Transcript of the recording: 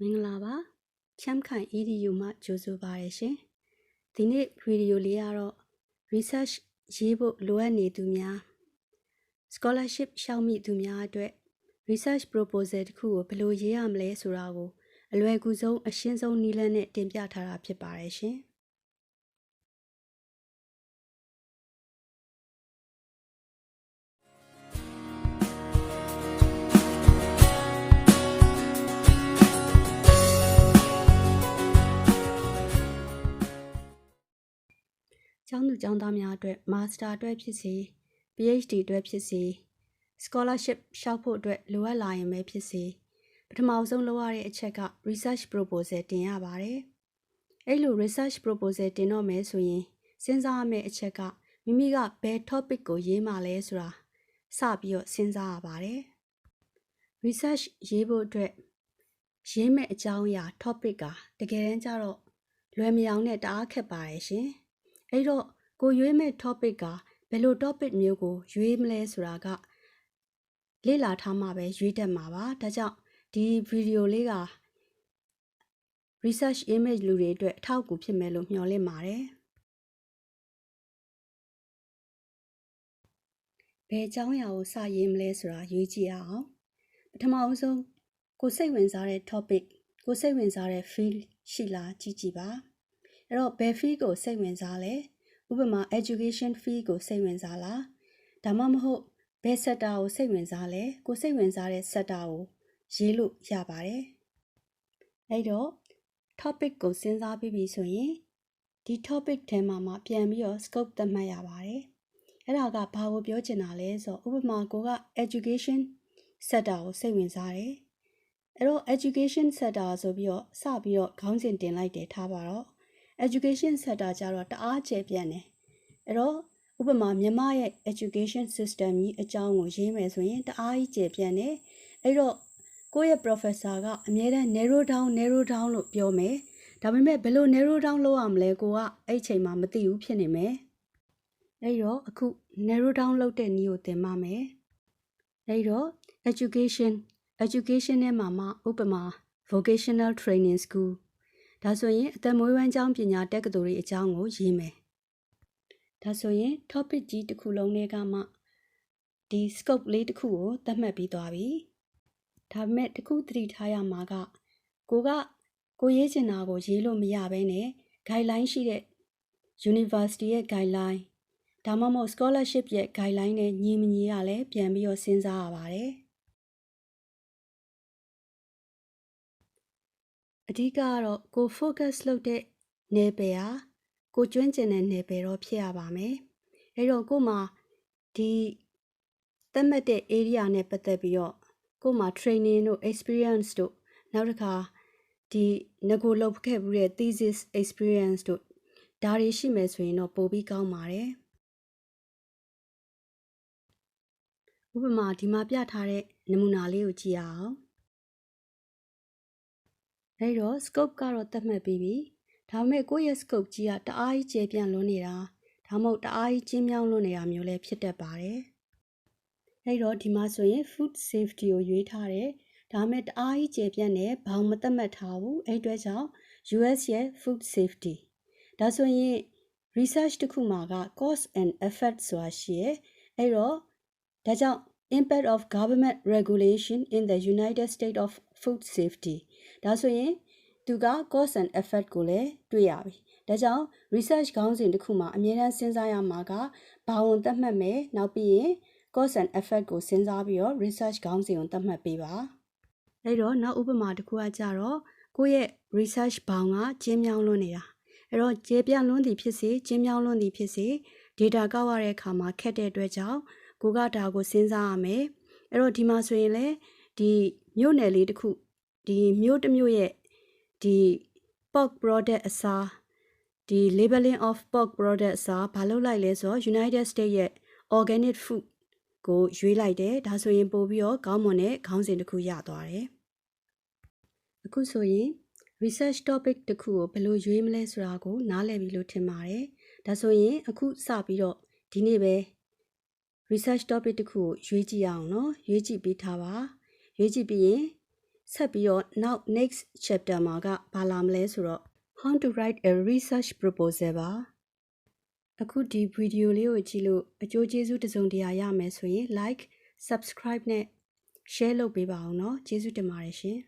မင်္ဂလာပါချမ်းခိုင် EDU မှကြိုဆိုပါရရှင်ဒီနေ့ဗီဒီယိုလေးကတော့ research ရေးဖို့လိုအပ်နေသူများ scholarship ရှောက်မိသူများအတွက် research proposal တစ်ခုကိုဘယ်လိုရေးရမလဲဆိုတာကိုအလွယ်ကူဆုံးအရှင်းဆုံးနည်းလမ်းနဲ့တင်ပြထားတာဖြစ်ပါတယ်ရှင်ကျောင်းသူကျောင်းသားများအတွက် Master အတွက်ဖြစ်စေ PhD အတွက်ဖြစ်စေ Scholarship ရှောက်ဖို့အတွက်လိုအပ်လာရင်ပဲဖြစ်စေပထမဆုံးလုပ်ရတဲ့အချက်က Research Proposal တင်ရပါတယ်။အဲ့လို Research Proposal တင်တော့မယ်ဆိုရင်စဉ်းစားရမယ့်အချက်ကမိမိကဘယ် topic ကိုရေးမှလဲဆိုတာစပြီးတော့စဉ်းစားရပါတယ်။ Research ရေးဖို့အတွက်ရေးမယ့်အကြောင်းအရာ topic ကတကယ်တမ်းကျတော့လွယ်မယောင်နဲ့တအားခက်ပါတယ်ရှင်။အဲ့တော့ကိုရွေးမဲ့ topic ကဘယ်လို topic မျိုးကိုရွေးမလဲဆိုတာကလေ့လာထားမှပဲရွေးတတ်မှာပါဒါကြောင့်ဒီဗီဒီယိုလေးက research image လူတွေအတွက်အထောက်အကူဖြစ်မယ်လို့မျှော်လင့်ပါတယ်ဘယ်အကြောင်းအရာကိုစရေးမလဲဆိုတာရွေးကြည့်အောင်ပထမအဆုံးကိုစိတ်ဝင်စားတဲ့ topic ကိုစိတ်ဝင်စားတဲ့ field ရှိလားကြည့်ကြည့်ပါအဲ့တော့ဘယ် field ကိုစိတ်ဝင်စားလဲဥပမာ education field ကိုစိတ်ဝင်စားလားဒါမှမဟုတ်ဘယ် sector ကိုစိတ်ဝင်စားလဲကိုစိတ်ဝင်စားတဲ့ sector ကိုရေးလို့ရပါတယ်အဲ့တော့ topic ကိုစဉ်းစားပြီးပြီဆိုရင်ဒီ topic ထဲမှာပြန်ပြီးတော့ scope သတ်မှတ်ရပါတယ်အဲ့ဒါကဘာကိုပြောချင်တာလဲဆိုတော့ဥပမာကိုက education sector ကိုစိတ်ဝင်စားတယ်အဲ့တော့ education sector ဆိုပြီးတော့စပြီးတော့ခေါင်းစဉ်တင်လိုက်တယ်ထားပါတော့ education sector ကျတော့တအားကျယ်ပြန့်တယ်အဲ့တော့ဥပမာမြန်မာရဲ့ education system ကြီးအကြောင်းကိုရေးမယ်ဆိုရင်တအားကြီးကျယ်ပြန့်တယ်အဲ့တော့ကိုယ့်ရဲ့ professor ကအမြဲတမ်း narrow down လို့ပြောမယ်ဒါပေမဲ့ဘယ်လို narrow down လုပ်ရမလဲကိုကအဲ့ချိန်မှာမသိဘူးဖြစ်နေမယ်အဲ့တော့အခု narrow down လုပ်တဲ့နည်းကိုသင်ပါမယ်အဲ့တော့ education ထဲမှာဥပမာ vocational training school ဒါဆိုရင်အသက်မွေးဝမ်းကျောင်းပညာတက္ကသိုလ်တွေအကြောင်းကိုရေးမယ်ဒါဆိုရင် topic ကြီးတစ်ခုလုံးတွေကမှဒီ scope လေးတစ်ခုကိုသတ်မှတ်ပြီးသွားပြီဒါပေမဲ့တစ်ခုသတိထားရမှာကကိုရေးချင်တာကိုရေးလို့မရဘဲနဲ့ guideline ရှိတဲ့ university ရဲ့ guideline ဒါမှမဟုတ် scholarship ရဲ့ guideline နဲ့ညီမညီရလဲပြန်ပြီးတော့စဉ်းစားရပါတယ်အဓိကကတော့ကို focus လုပ်တဲ့နယ်ပယ်ဟာကိုကျွမ်းကျင်တဲ့နယ်ပယ်တော့ဖြစ်ရပါမယ်အဲ့တော့ကိုမှဒီသတ်မှတ်တဲ့ area နဲ့ပတ်သက်ပြီးတော့ကိုမှ training တို့ experience တို့နောက်တစ်ခါဒီငကိုလုပ်ခဲ့ဘူးတဲ့ thesis experience တို့ဒါတွေရှိမယ်ဆိုရင်တော့ပိုပြီးကောင်းပါတယ်ဥပမာဒီမှာပြထားတဲ့နမူနာလေးကိုကြည့်အောင်အဲ့တော့ scope ကတော့သတ်မှတ်ပြီးပြီဒါပေမဲ့ကိုယ့်ရဲ့ scope ကြီးကတအားကြီးကျယ်ပြန့်လွန်းနေတာဒါမှမဟုတ်တအားကြီးကျဉ်းမြောင်းလွန်းနေတာမျိုးလည်းဖြစ်တတ်ပါတယ်အဲ့တော့ဒီမှာဆိုရင် food safety ကိုရွေးထားတယ်ဒါပေမဲ့တအားကြီးကျယ်ပြန့်တယ်ဘောင်မသတ်မှတ်ထားဘူးအဲ့အတွက်ကြောင့် US ရဲ့ food safety ဒါဆိုရင် research တစ်ခုမှာက cause and effect ဆိုတာရှိရယ်အဲ့တော့ဒါကြောင့် impact of government regulation in the United States of food safety ဒါဆိုရင်သူက cause and effect ကိုလည်းတွေ့ရပြီဒါကြောင့် research ခေါင်းစဉ်တစ်ခုမှာအမြဲတမ်းစဉ်းစားရမှာကဘာဝင်သတ်မှတ်မယ်နောက်ပြီးရင် cause and effect ကိုစဉ်းစားပြီးတော့ research ခေါင်းစဉ်ကိုသတ်မှတ်ပေးပါအဲ့တော့နောက်ဥပမာတစ်ခုကကြတော့ကိုယ့်ရဲ့ research ဘောင်ကကျဉ်းမြောင်းလွန်းနေတာအဲ့တော့ကျေပြန့်လွန်းသည်ဖြစ်စေကျဉ်းမြောင်းလွန်းသည်ဖြစ်စေ data ကောက်ရတဲ့အခါမှာခက်တဲ့အတွက်ကြောင့်ကိုကဒါကိုစဉ်းစားရမယ်အဲ့တော့ဒီမှာဆိုရင်လေဒီမြို့နယ်လေးတစ်ခုဒီမြို့တစ်မြို့ရဲ့ဒီ pork product အစားဒီ labeling of pork product အစားဘာလုပ်လိုက်လဲဆိုတော့ United States ရဲ့ organic food ကိုရွေးလိုက်တယ်ဒါဆိုရင်ပို့ပြီးတော့ခေါင်းမွန်တဲ့ခေါင်းစဉ်တစ်ခုရသွားတယ်အခုဆိုရင် research topic တစ်ခုကိုဘယ်လိုရွေးမလဲဆိုတာကိုနားလည်ပြီလို့ထင်ပါတယ်ဒါဆိုရင်အခုစပြီးတော့ဒီနေ့ပဲ research topic တစ်ခုကိုရွေးကြည့်အောင်နော်ရွေးကြည့်ပြီးထားပါရွေးကြည့်ပြီးရင် ဆက်ပြီးတော့ နောက် next chapter မှာကဘာလာမလဲဆိုတော့ how to write a research proposal ပါအခုဒီဗီဒီယိုလေးကိုကြည့်လို့အကျိုးကျေးဇူးတစ်စုံတရာရမယ်ဆိုရင် like subscribe နဲ့ share လုပ်ပေးပါအောင်เนาะကျေးဇူးတင်ပါတယ်ရှင်